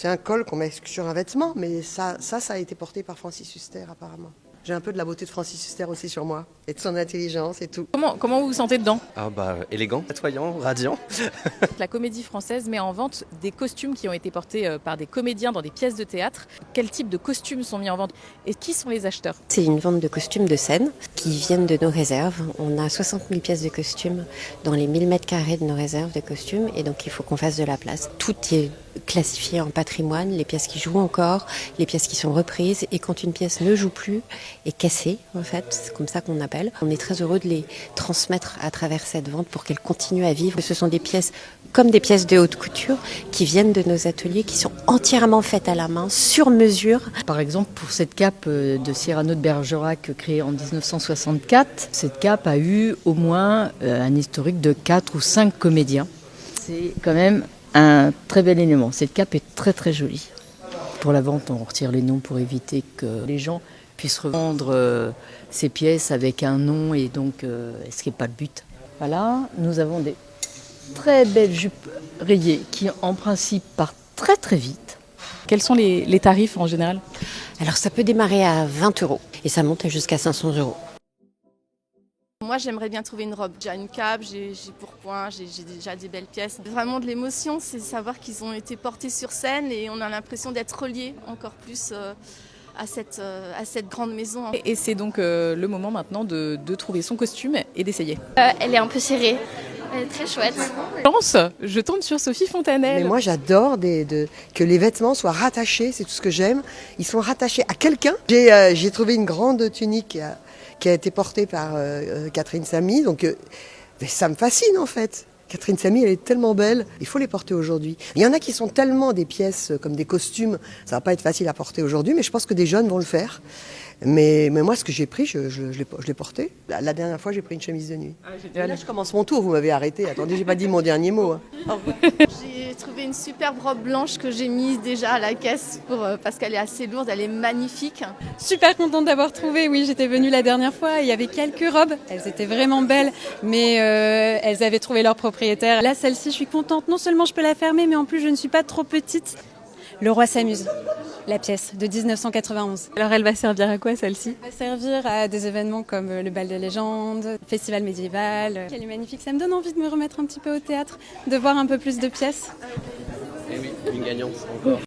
C'est un col qu'on met sur un vêtement, mais ça a été porté par Francis Huster apparemment. J'ai un peu de la beauté de Francis Huster aussi sur moi, et de son intelligence et tout. Comment vous vous sentez dedans? Élégant, chatoyant, radiant. La Comédie Française met en vente des costumes qui ont été portés par des comédiens dans des pièces de théâtre. Quels types de costumes sont mis en vente et qui sont les acheteurs? C'est une vente de costumes de scène qui viennent de nos réserves. On a 60 000 pièces de costumes dans les 1000 mètres carrés de nos réserves de costumes et donc il faut qu'on fasse de la place. Tout est classifié en patrimoine, les pièces qui jouent encore, les pièces qui sont reprises, et quand une pièce ne joue plus, est cassée en fait, c'est comme ça qu'on appelle. On est très heureux de les transmettre à travers cette vente pour qu'elles continuent à vivre. Ce sont des pièces comme des pièces de haute couture qui viennent de nos ateliers, qui sont entièrement faites à la main, sur mesure. Par exemple, pour cette cape de Cyrano de Bergerac créée en 1964, cette cape a eu au moins un historique de 4 ou 5 comédiens. C'est quand même un très bel élément. Cette cape est très très jolie. Pour la vente, on retire les noms pour éviter que les gens puissent revendre ces pièces avec un nom et donc ce qui n'est pas le but. Voilà, nous avons des très belles jupes rayées qui en principe partent très très vite. Quels sont les tarifs en général? Alors ça peut démarrer à 20 € et ça monte jusqu'à 500 €. Moi, j'aimerais bien trouver une robe. J'ai une cape, j'ai pourpoint, j'ai déjà des belles pièces. Vraiment de l'émotion, c'est savoir qu'ils ont été portés sur scène et on a l'impression d'être reliés encore plus à cette grande maison. Et c'est donc le moment maintenant de trouver son costume et d'essayer. Elle est un peu serrée. Elle est très chouette. Je tombe sur Sophie Fontanelle. Mais moi j'adore que les vêtements soient rattachés, c'est tout ce que j'aime. Ils sont rattachés à quelqu'un. J'ai trouvé une grande tunique qui a été portée par Catherine Samy, donc ça me fascine en fait. Catherine Samy, elle est tellement belle, il faut les porter aujourd'hui. Il y en a qui sont tellement des pièces comme des costumes, ça va pas être facile à porter aujourd'hui, mais je pense que des jeunes vont le faire. Mais moi, ce que j'ai pris, je l'ai porté. La dernière fois, j'ai pris une chemise de nuit. Et là, je commence mon tour, vous m'avez arrêté. Attendez, j'ai pas dit mon dernier mot. Hein. J'ai trouvé une superbe robe blanche que j'ai mise déjà à la caisse parce qu'elle est assez lourde, elle est magnifique. Super contente d'avoir trouvé, oui, j'étais venue la dernière fois, il y avait quelques robes, elles étaient vraiment belles, mais elles avaient trouvé leur propriétaire. Là, celle-ci, je suis contente, non seulement je peux la fermer, mais en plus je ne suis pas trop petite. Le roi s'amuse, la pièce de 1991. Alors elle va servir à quoi celle-ci? Elle va servir à des événements comme le bal des légendes, le festival médiéval. Elle est magnifique, ça me donne envie de me remettre un petit peu au théâtre, de voir un peu plus de pièces. Et oui, une gagnante encore.